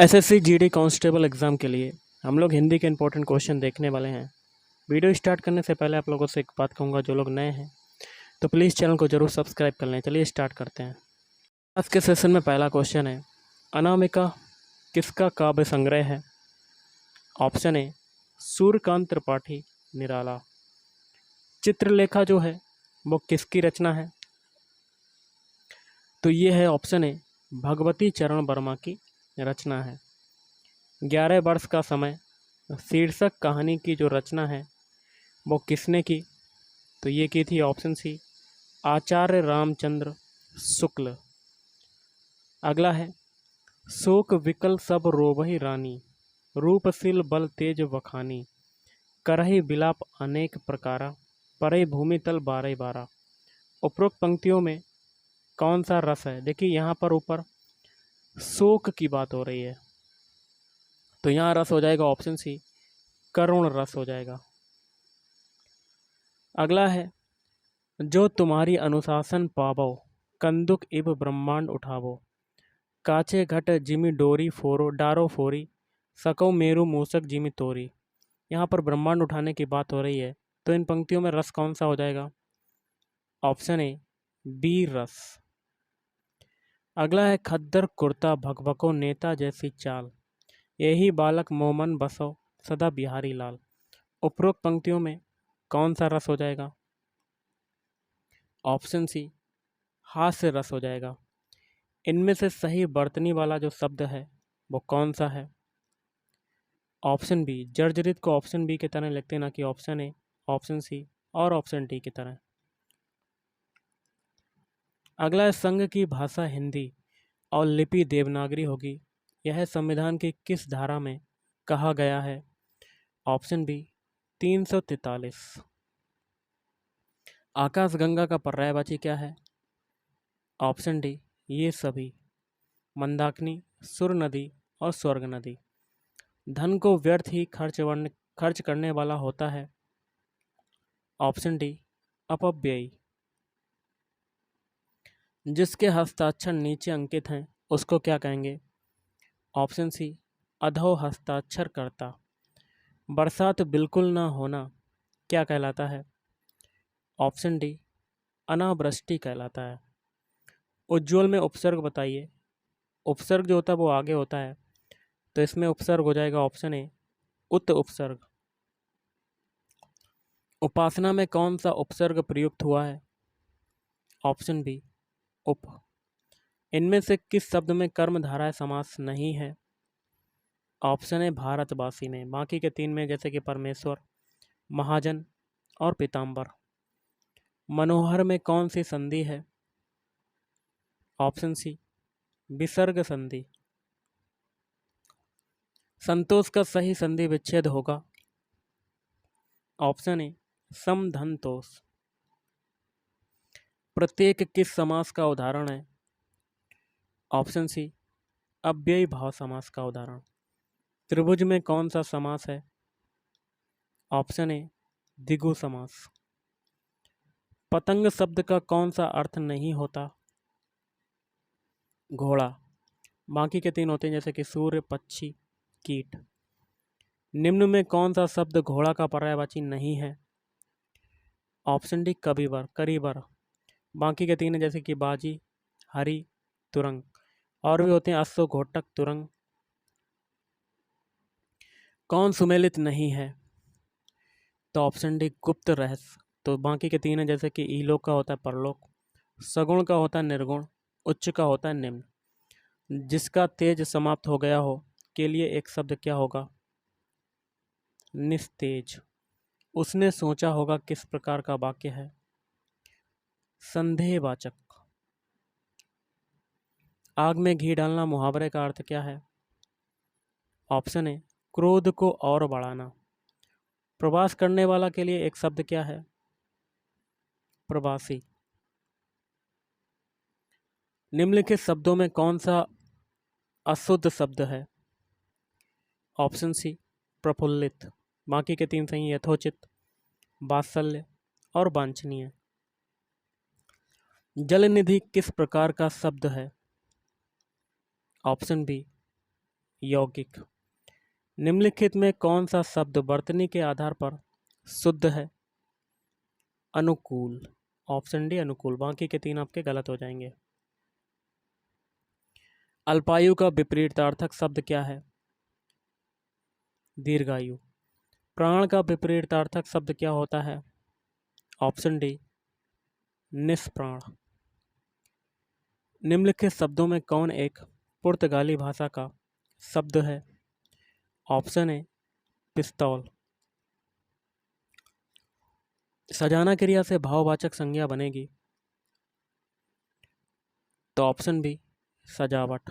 SSC GD constable exam के लिए हम लोग हिंदी के इंपॉर्टेंट क्वेश्चन देखने वाले हैं। वीडियो स्टार्ट करने से पहले आप लोगों से एक बात कहूँगा, जो लोग नए हैं तो प्लीज़ चैनल को ज़रूर सब्सक्राइब कर लें। चलिए स्टार्ट करते हैं। आज के सेशन में पहला क्वेश्चन है, अनामिका किसका काव्य संग्रह है? ऑप्शन ए सूर्यकांत त्रिपाठी निराला। चित्रलेखा जो है वो किसकी रचना है? तो ये है ऑप्शन ए भगवती चरण वर्मा की रचना है। 11 वर्ष का समय शीर्षक कहानी की जो रचना है वो किसने की? तो ये की थी ऑप्शन सी आचार्य रामचंद्र शुक्ल। अगला है, शोक विकल सब रोवहि रानी, रूपशील बल तेज वखानी, करहि विलाप अनेक प्रकारा, परहि भूमि तल बारह बारा। उपरोक्त पंक्तियों में कौन सा रस है? देखिए यहाँ पर ऊपर शोक की बात हो रही है, तो यहाँ रस हो जाएगा ऑप्शन सी करुण रस हो जाएगा। अगला है, जो तुम्हारी अनुशासन पावो, कंदुक इब ब्रह्मांड उठावो, काचे घट जिमि डोरी फोरो डारो फोरी, सको मेरु मूसक जिमि तोरी। यहाँ पर ब्रह्मांड उठाने की बात हो रही है, तो इन पंक्तियों में रस कौन सा हो जाएगा? ऑप्शन ए बी रस। अगला है, खद्दर कुर्ता भकभको नेता जैसी चाल, यही बालक मोमन बसो सदा बिहारी लाल। उपरोक्त पंक्तियों में कौन सा रस हो जाएगा? ऑप्शन सी हास्य रस हो जाएगा। इनमें से सही बर्तनी वाला जो शब्द है वो कौन सा है? ऑप्शन बी जर्जरित को ऑप्शन बी की तरह लिखते हैं, ना कि ऑप्शन ए, ऑप्शन सी और ऑप्शन डी की तरह। अगला है, संघ की भाषा हिंदी और लिपि देवनागरी होगी, यह संविधान की किस धारा में कहा गया है? Option B 343। आकाशगंगा का पर्यायवाची क्या है? ऑप्शन डी ये सभी, मंदाकिनी, सुर नदी और स्वर्ग नदी। धन को व्यर्थ ही खर्च करने वाला होता है। ऑप्शन डी अपव्ययी। जिसके हस्ताक्षर नीचे अंकित हैं उसको क्या कहेंगे? ऑप्शन सी अधो हस्ताक्षर करता। बरसात बिल्कुल ना होना क्या कहलाता है? ऑप्शन डी अनावृष्टि कहलाता है। उज्ज्वल में उपसर्ग बताइए। उपसर्ग जो होता है वो आगे होता है, तो इसमें उपसर्ग हो जाएगा ऑप्शन ए उत उपसर्ग। उपासना में कौन सा उपसर्ग प्रयुक्त हुआ है? ऑप्शन बी उप। इनमें से किस शब्द में कर्मधारय समास नहीं है? ऑप्शन है भारतवासी में। बाकी के तीन में जैसे कि परमेश्वर, महाजन और पीताम्बर। मनोहर में कौन सी संधि है? ऑप्शन सी विसर्ग संधि। संतोष का सही संधि विच्छेद होगा। ऑप्शन ए समधनतोष। प्रत्येक किस समास का उदाहरण है? ऑप्शन सी अव्ययी भाव समास का उदाहरण। त्रिभुज में कौन सा समास है? ऑप्शन ए द्विगु समास। पतंग शब्द का कौन सा अर्थ नहीं होता? घोड़ा। बाकी के तीन होते हैं जैसे कि सूर्य, पक्षी, कीट। निम्न में कौन सा शब्द घोड़ा का पर्यायवाची नहीं है? ऑप्शन डी कविवर, करीबर। बाकी के तीन है जैसे कि बाजी, हरि, तुरंग। और भी होते हैं अश्व, घोटक, तुरंग। कौन सुमेलित नहीं है? तो ऑप्शन डी गुप्त रहस्य। तो बाकी के तीन है जैसे कि ईलोक का होता है परलोक, सगुण का होता है निर्गुण, उच्च का होता है निम्न। जिसका तेज समाप्त हो गया हो के लिए एक शब्द क्या होगा? निस्तेज। उसने सोचा होगा किस प्रकार का वाक्य है? संदेहवाचक। आग में घी डालना मुहावरे का अर्थ क्या है? ऑप्शन ए क्रोध को और बढ़ाना। प्रवास करने वाला के लिए एक शब्द क्या है? प्रवासी। निम्नलिखित शब्दों में कौन सा अशुद्ध शब्द है? ऑप्शन सी प्रफुल्लित। बाकी के तीन सही, यथोचित, वात्सल्य और वांछनीय। जल निधि किस प्रकार का शब्द है? ऑप्शन बी यौगिक। निम्नलिखित में कौन सा शब्द वर्तनी के आधार पर शुद्ध है? अनुकूल। ऑप्शन डी अनुकूल। बाकी के 3 आपके गलत हो जाएंगे। अल्पायु का विपरीतार्थक शब्द क्या है? दीर्घायु। प्राण का विपरीतार्थक शब्द क्या होता है? ऑप्शन डी निष्प्राण। निम्नलिखित शब्दों में कौन एक पुर्तगाली भाषा का शब्द है? ऑप्शन ए पिस्तौल। सजाना क्रिया से भाववाचक संज्ञा बनेगी तो ऑप्शन बी सजावट।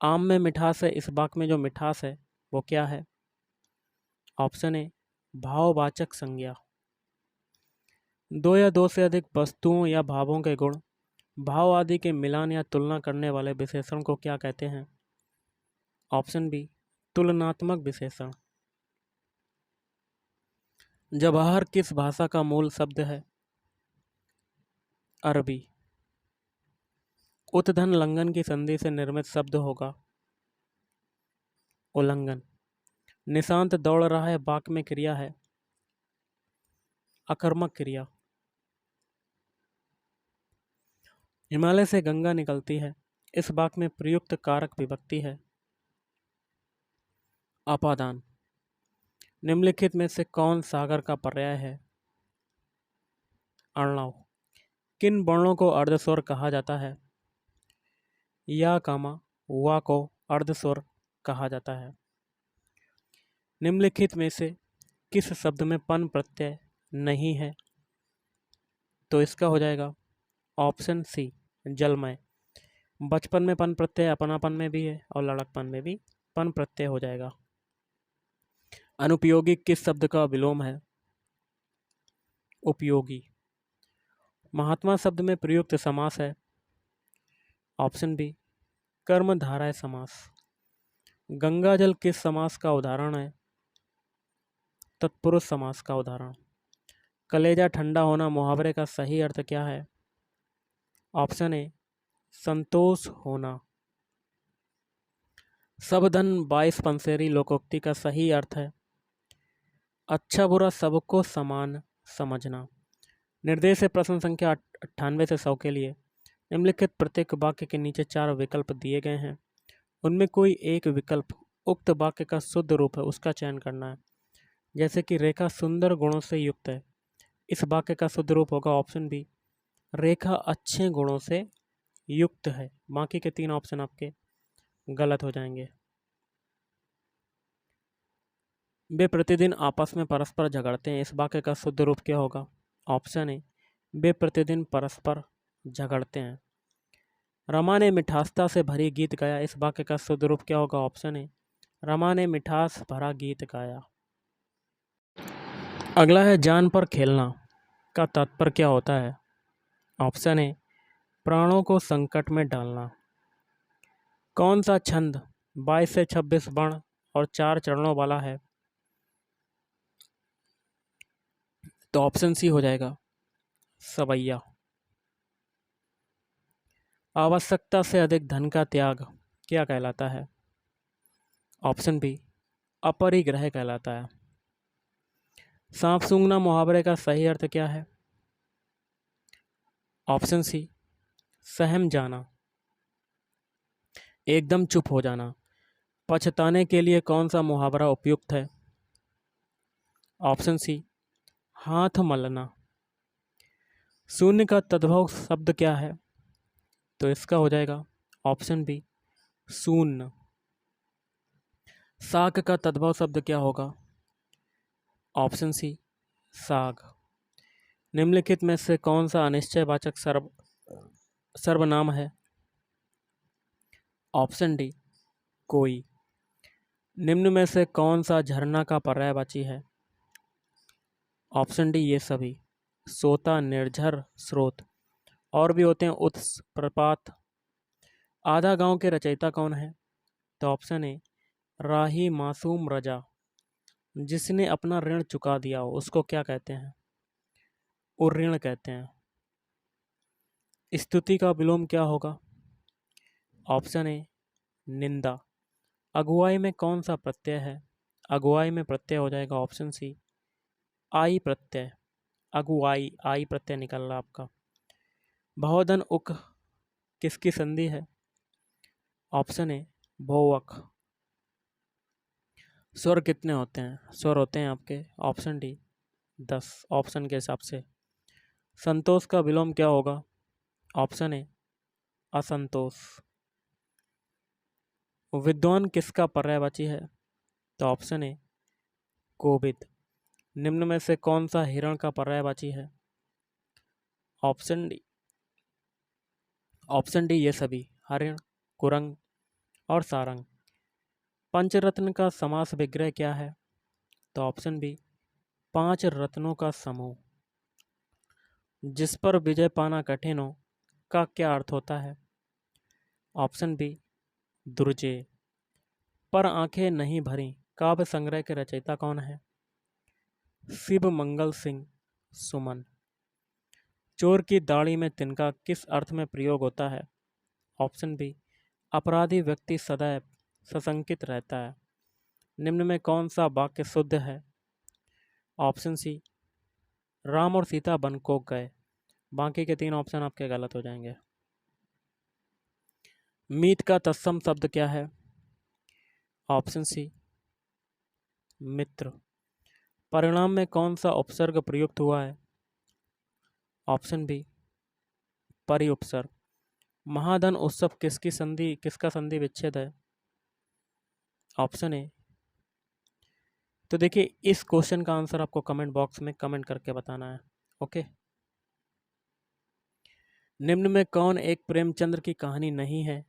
आम में मिठास है, इस वाक्य में जो मिठास है वो क्या है? ऑप्शन ए भाववाचक संज्ञा। दो या दो से अधिक वस्तुओं या भावों के गुण, भाव आदि के मिलान या तुलना करने वाले विशेषण को क्या कहते हैं? ऑप्शन बी तुलनात्मक विशेषण। जवाहर किस भाषा का मूल शब्द है? अरबी। उत्धन लंघन की संधि से निर्मित शब्द होगा उल्लंघन। निशांत दौड़ रहा है वाक्य में क्रिया है अकर्मक क्रिया। हिमालय से गंगा निकलती है, इस वाक्य में प्रयुक्त कारक विभक्ति है अपादान। निम्नलिखित में से कौन सागर का पर्याय है? अर्णव। किन वर्णों को अर्धस्वर कहा जाता है? या कामा वा को अर्धस्वर कहा जाता है। निम्नलिखित में से किस शब्द में पन प्रत्यय नहीं है? तो इसका हो जाएगा ऑप्शन सी जलमय। बचपन में पन प्रत्यय अपनापन में भी है और लड़कपन में भी पन प्रत्यय हो जाएगा। अनुपयोगी किस शब्द का विलोम है? उपयोगी। महात्मा शब्द में प्रयुक्त समास है? ऑप्शन बी कर्मधारय समास। गंगा जल किस समास का उदाहरण है? तत्पुरुष समास का उदाहरण। कलेजा ठंडा होना मुहावरे का सही अर्थ क्या है? ऑप्शन ए संतोष होना। सब धन 22 पंसेरी लोकोक्ति का सही अर्थ है अच्छा बुरा सबको समान समझना। निर्देश है प्रश्न संख्या 98 से 100 के लिए। निम्नलिखित प्रत्येक वाक्य के नीचे 4 विकल्प दिए गए हैं, उनमें कोई एक विकल्प उक्त वाक्य का शुद्ध रूप है, उसका चयन करना है। जैसे कि रेखा सुंदर गुणों से युक्त है, इस वाक्य का शुद्ध रूप होगा ऑप्शन बी रेखा अच्छे गुणों से युक्त है। बाकी के 3 ऑप्शन आपके गलत हो जाएंगे। वे प्रतिदिन आपस में परस्पर झगड़ते हैं, इस वाक्य का शुद्ध रूप क्या होगा? ऑप्शन ए वे प्रतिदिन परस्पर झगड़ते हैं। रमा ने मिठासता से भरी गीत गाया, इस वाक्य का शुद्ध रूप क्या होगा? ऑप्शन ए रमा ने मिठास भरा गीत गाया। अगला है जान पर खेलना का तात्पर्य क्या होता है? ऑप्शन ए प्राणों को संकट में डालना। कौन सा छंद 22 से 26 वर्ण और 4 चरणों वाला है? तो ऑप्शन सी हो जाएगा सवैया। आवश्यकता से अधिक धन का त्याग क्या कहलाता है? ऑप्शन बी अपरिग्रह कहलाता है। सांप सूंघना मुहावरे का सही अर्थ क्या है? ऑप्शन सी सहम जाना, एकदम चुप हो जाना। पछताने के लिए कौन सा मुहावरा उपयुक्त है? ऑप्शन सी हाथ मलना। शून्य का तद्भव शब्द क्या है? तो इसका हो जाएगा ऑप्शन बी शून्य। साग का तद्भव शब्द क्या होगा? ऑप्शन सी साग। निम्नलिखित में से कौन सा अनिश्चयवाचक सर्वनाम है? ऑप्शन डी कोई। निम्न में से कौन सा झरना का पर्यायवाची है? ऑप्शन डी ये सभी। सोता, निर्झर, स्रोत। और भी होते हैं उत्स, प्रपात। आधा गांव के रचयिता कौन है? तो ऑप्शन ए राही मासूम रजा। जिसने अपना ऋण चुका दिया हो उसको क्या कहते हैं? उऋण कहते हैं। स्तुति का विलोम क्या होगा? ऑप्शन ए निंदा। अगुवाई में कौन सा प्रत्यय है? अगुवाई में प्रत्यय हो जाएगा ऑप्शन सी आई प्रत्यय। अगुवाई आई प्रत्यय निकल रहा आपका। बहुवचन उक किसकी संधि है? ऑप्शन ए भौवक। स्वर कितने होते हैं? स्वर होते हैं आपके ऑप्शन डी 10 ऑप्शन के हिसाब से। संतोष का विलोम क्या होगा? ऑप्शन ए असंतोष। विद्वान किसका पर्यायवाची है? तो ऑप्शन ए कोविद। निम्न में से कौन सा हिरण का पर्यायवाची है? ऑप्शन डी ये सभी हरिण, कुरंग और सारंग। पंचरत्न का समास विग्रह क्या है? तो ऑप्शन बी 5 रत्नों का समूह। जिस पर विजय पाना कठिन हो का क्या अर्थ होता है? ऑप्शन बी दुर्जय। पर आंखें नहीं भरी काव्य संग्रह के रचयिता कौन है? शिव मंगल सिंह सुमन। चोर की दाढ़ी में तिनका किस अर्थ में प्रयोग होता है? ऑप्शन बी अपराधी व्यक्ति सदैव सशंकित रहता है। निम्न में कौन सा वाक्य शुद्ध है? ऑप्शन सी राम और सीता वन को गए। बाकी के 3 ऑप्शन आपके गलत हो जाएंगे। मीत का तत्सम शब्द क्या है? ऑप्शन सी मित्र। परिणाम में कौन सा उपसर्ग प्रयुक्त हुआ है? ऑप्शन बी परि उपसर्ग। महाधन उत्सव किसका संधि विच्छेद है? ऑप्शन ए। तो देखिए इस क्वेश्चन का आंसर आपको कमेंट बॉक्स में कमेंट करके बताना है। ओके। निम्न में कौन एक प्रेमचंद्र की कहानी नहीं है?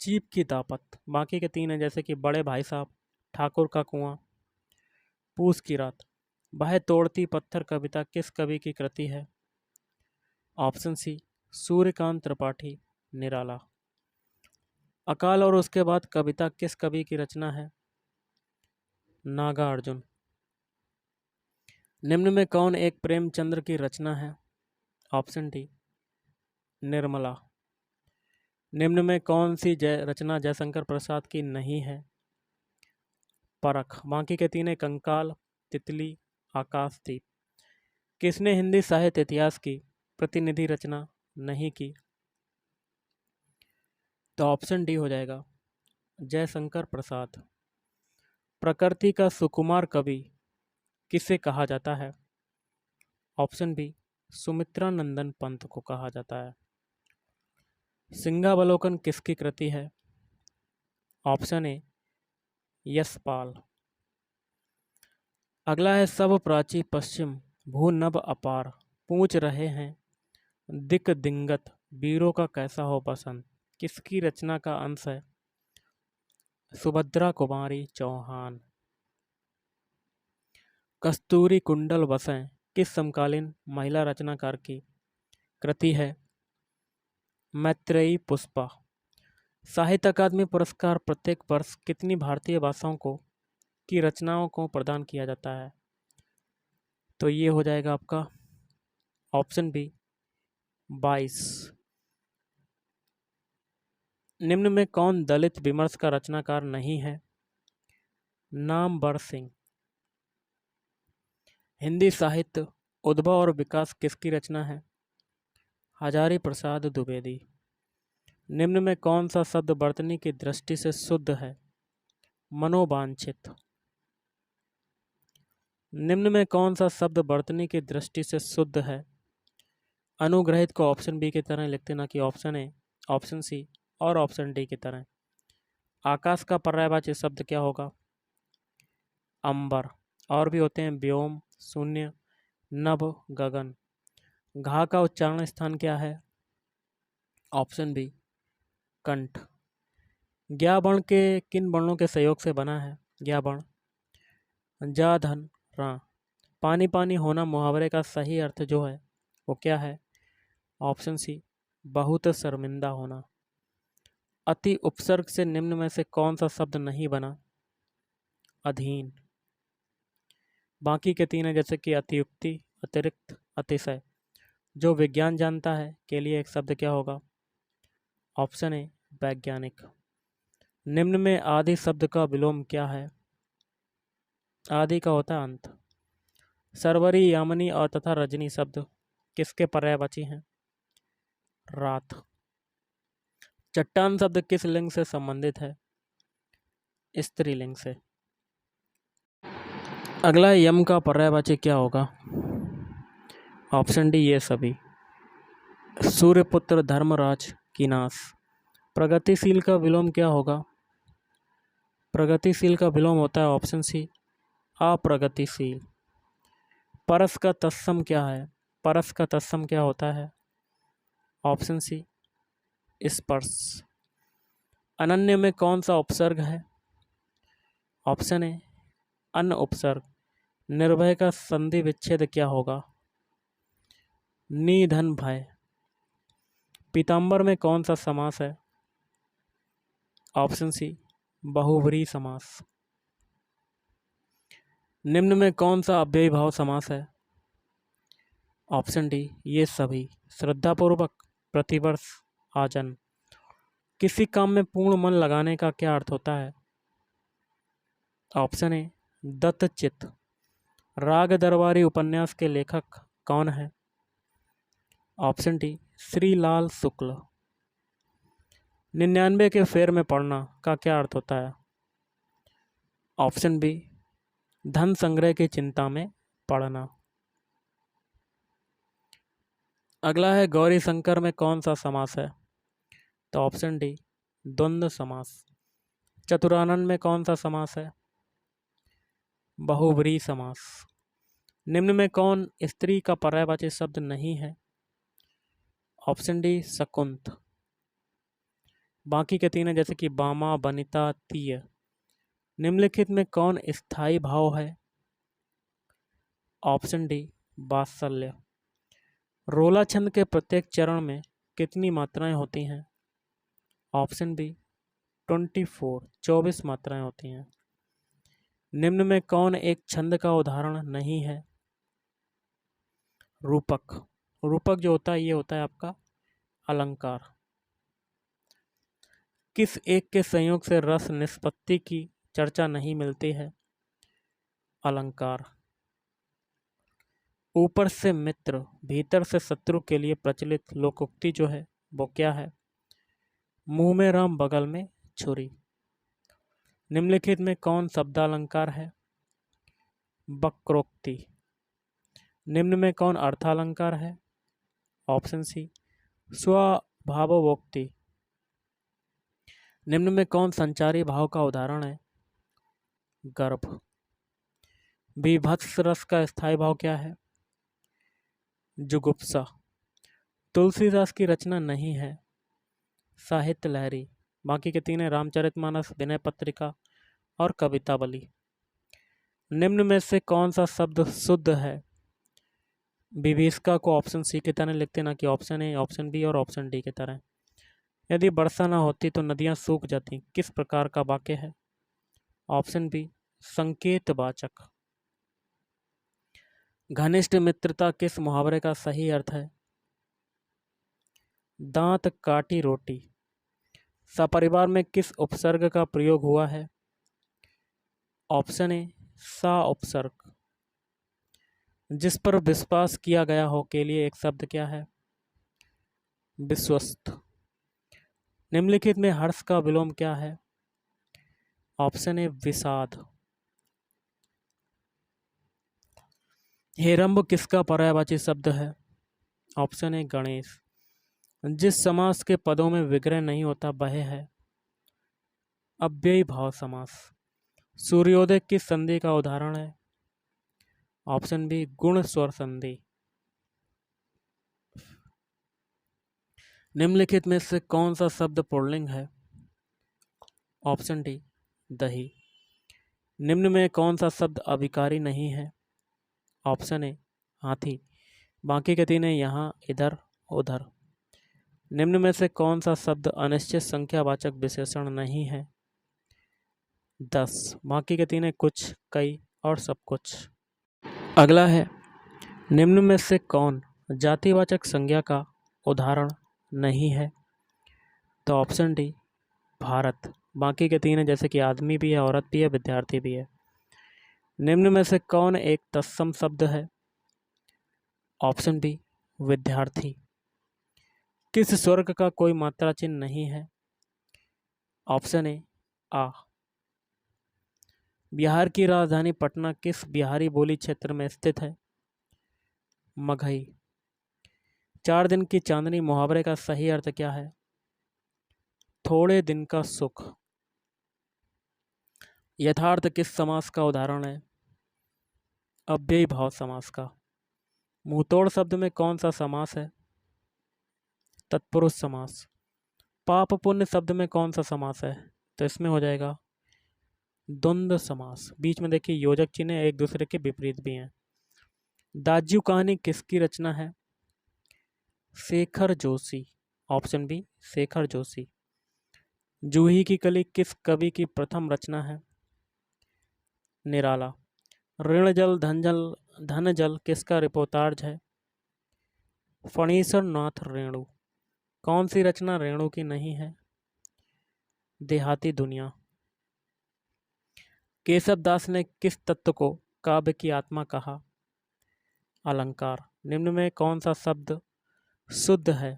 चीप की तापत। बाकी के 3 हैं जैसे कि बड़े भाई साहब, ठाकुर का कुआं, पूस की रात। वह तोड़ती पत्थर कविता किस कवि की कृति है? ऑप्शन सी सूर्यकांत त्रिपाठी निराला। अकाल और उसके बाद कविता किस कवि की रचना है? नागार्जुन। निम्न में कौन एक प्रेमचंद्र की रचना है? Option D Nirmala. निम्न में कौन सी रचना जयशंकर प्रसाद की नहीं है? परख। बाकी के 3 कंकाल, तितली, आकाशदीप। किसने हिंदी साहित्य इतिहास की प्रतिनिधि रचना नहीं की? तो ऑप्शन डी हो जाएगा जयशंकर प्रसाद। प्रकृति का सुकुमार कवि किसे कहा जाता है? ऑप्शन बी सुमित्रा नंदन पंत को कहा जाता है। सिंहावलोकन किसकी कृति है? ऑप्शन ए यशपाल। अगला है सब प्राची पश्चिम भू नभ अपार पूछ रहे हैं दिक दिंगत वीरों का कैसा हो पसंद किसकी रचना का अंश है? सुभद्रा कुमारी चौहान। कस्तूरी कुंडल बसें किस समकालीन महिला रचनाकार की कृति है? मैत्रेयी पुष्पा। साहित्य अकादमी पुरस्कार प्रत्येक वर्ष कितनी भारतीय भाषाओं को की रचनाओं को प्रदान किया जाता है? तो ये हो जाएगा आपका ऑप्शन बी 22। निम्न में कौन दलित विमर्श का रचनाकार नहीं है? नामवर सिंह। हिंदी साहित्य उद्भव और विकास किसकी रचना है? हजारी प्रसाद द्विवेदी। निम्न में कौन सा शब्द वर्तनी की दृष्टि से शुद्ध है? मनोवांछित। निम्न में कौन सा शब्द वर्तनी की दृष्टि से शुद्ध है? अनुग्रहित को ऑप्शन बी की तरह लिखते ना कि ऑप्शन ए, ऑप्शन सी और ऑप्शन डी की तरह। आकाश का पर्यायवाची शब्द क्या होगा? अंबर। और भी होते हैं व्योम, शून्य, नभ, गगन। घा का उच्चारण स्थान क्या है? ऑप्शन बी कंठ। ज्ञा वर्ण के किन वर्णों के सहयोग से बना है? ज्ञा वर्ण जा धन रा। पानी पानी होना मुहावरे का सही अर्थ जो है वो क्या है? ऑप्शन सी बहुत शर्मिंदा होना। अति उपसर्ग से निम्न में से कौन सा शब्द नहीं बना? अधीन। बाकी के 3 है जैसे कि अतियुक्ति, अतिरिक्त, अतिशय। जो विज्ञान जानता है के लिए एक शब्द क्या होगा? ऑप्शन ए वैज्ञानिक। निम्न में आदि शब्द का विलोम क्या है? आदि का होता है अंत। सरवरी, यामिनी और तथा रजनी शब्द किसके पर्यायवाची हैं? रात। चट्टान शब्द किस लिंग से संबंधित है? स्त्रीलिंग से। अगला यम का पर्यायवाची क्या होगा? ऑप्शन डी ये सभी। सूर्यपुत्र धर्मराज कीनास। प्रगतिशील का विलोम क्या होगा? प्रगतिशील का विलोम होता है ऑप्शन सी अप्रगतिशील। परस का तत्सम क्या है? परस का तत्सम क्या होता है? ऑप्शन सी स्पर्श। अनन्य में कौन सा उपसर्ग है? ऑप्शन ए अन्न उपसर्ग। निर्भय का संधि विच्छेद क्या होगा? निधन भय। पीताम्बर में कौन सा समास है? ऑप्शन सी बहुव्रीहि समास। निम्न में कौन सा अव्ययी भाव समास है? ऑप्शन डी ये सभी। श्रद्धापूर्वक, प्रतिवर्ष, आजन्म। किसी काम में पूर्ण मन लगाने का क्या अर्थ होता है? ऑप्शन ए दत्तचित्त। राग दरबारी उपन्यास के लेखक कौन है? ऑप्शन डी श्रीलाल शुक्ल। 99 के फेर में पड़ना का क्या अर्थ होता है? ऑप्शन बी धन संग्रह की चिंता में पड़ना। अगला है गौरी शंकर में कौन सा समास है? तो ऑप्शन डी द्वंद्व समास। चतुरानन में कौन सा समास है? बहुव्रीहि समास। निम्न में कौन स्त्री का पर्यायवाची शब्द नहीं है? ऑप्शन डी शकुंत। बाकी के तीन है जैसे कि बामा, बनिता, तीय। निम्नलिखित में कौन स्थायी भाव है? ऑप्शन डी वात्सल्य। रोला छंद के प्रत्येक चरण में कितनी मात्राएं होती हैं? ऑप्शन बी 24 मात्राएं होती हैं। निम्न में कौन एक छंद का उदाहरण नहीं है? रूपक। रूपक जो होता है ये होता है आपका अलंकार। किस एक के संयोग से रस निष्पत्ति की चर्चा नहीं मिलती है? अलंकार। ऊपर से मित्र भीतर से शत्रु के लिए प्रचलित लोकोक्ति जो है वो क्या है? मुंह में राम बगल में छुरी। निम्नलिखित में कौन शब्दालंकार है? वक्रोक्ति। निम्न में कौन अर्थालंकार है? ऑप्शन सी स्वभावोक्ति। निम्न में कौन संचारी भाव का उदाहरण है? गर्भ। विभत्स रस का स्थायी भाव क्या है? जुगुप्सा। तुलसीदास की रचना नहीं है? साहित्य लहरी। बाकी के तीन है रामचरितमानस, विनय पत्रिका और कवितावली। निम्न में से कौन सा शब्द शुद्ध है? विभीषिका को ऑप्शन सी की तरह लिखते ना कि ऑप्शन ए, ऑप्शन बी और ऑप्शन डी की तरह। यदि वर्षा न होती तो नदियां सूख जाती, किस प्रकार का वाक्य है? ऑप्शन बी संकेतवाचक। घनिष्ठ मित्रता किस मुहावरे का सही अर्थ है? दांत काटी रोटी। सपरिवार में किस उपसर्ग का प्रयोग हुआ है? ऑप्शन ए सा उपसर्ग। जिस पर विश्वास किया गया हो के लिए एक शब्द क्या है? विश्वस्त। निम्नलिखित में हर्ष का विलोम क्या है? ऑप्शन ए विषाद। हेरंब किसका पर्यायवाची शब्द है? ऑप्शन ए गणेश। जिस समास के पदों में विग्रह नहीं होता वह है अव्ययी भाव समास। सूर्योदय किस संधि का उदाहरण है? ऑप्शन बी गुण स्वर संधि। निम्नलिखित में से कौन सा शब्द पुल्लिंग है? ऑप्शन डी दही। निम्न में कौन सा शब्द अभिकारी नहीं है? ऑप्शन ए हाथी। बाकी के तीन है यहाँ, इधर, उधर। निम्न में से कौन सा शब्द अनिश्चित संख्यावाचक विशेषण नहीं है? 10। बाकी के तीन है कुछ, कई और सब कुछ। अगला है निम्न में से कौन जातिवाचक संज्ञा का उदाहरण नहीं है? तो ऑप्शन डी भारत। बाकी के 3 हैं जैसे कि आदमी भी है, औरत भी है, विद्यार्थी भी है। निम्न में से कौन एक तत्सम शब्द है? ऑप्शन बी विद्यार्थी। किस स्वर्ग का कोई मात्रा चिन्ह नहीं है? ऑप्शन ए आ। बिहार की राजधानी पटना किस बिहारी बोली क्षेत्र में स्थित है? मगही। 4 दिन की चांदनी मुहावरे का सही अर्थ क्या है? थोड़े दिन का सुख। यथार्थ किस समास का उदाहरण है? अव्ययी भाव समास का। मुंहतोड़ शब्द में कौन सा समास है? तत्पुरुष समास। पाप पुण्य शब्द में कौन सा समास है? तो इसमें हो जाएगा द्वंद्व समास। बीच में देखिए योजक चिन्ह एक दूसरे के विपरीत भी हैं। दाज्यू कहानी किसकी रचना है? शेखर जोशी। Option B Shekhar Joshi. जूही की कली किस कवि की प्रथम रचना है? निराला। ऋण जल धन जल किसका रिपोर्टाज है? फणीश्वर नाथ रेणु। कौन सी रचना रेणु की नहीं है? देहाती दुनिया। केशव दास ने किस तत्व को काव्य की आत्मा कहा? अलंकार। निम्न में कौन सा शब्द शुद्ध है?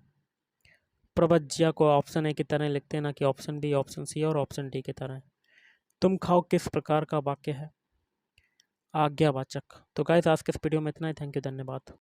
प्रवज्या को ऑप्शन ए की तरह लिखते हैं, ना कि ऑप्शन बी, ऑप्शन सी और ऑप्शन डी की तरह। तुम खाओ किस प्रकार का वाक्य है? आज्ञावाचक। तो गाइस आज के इस वीडियो में इतना ही। थैंक यू, धन्यवाद।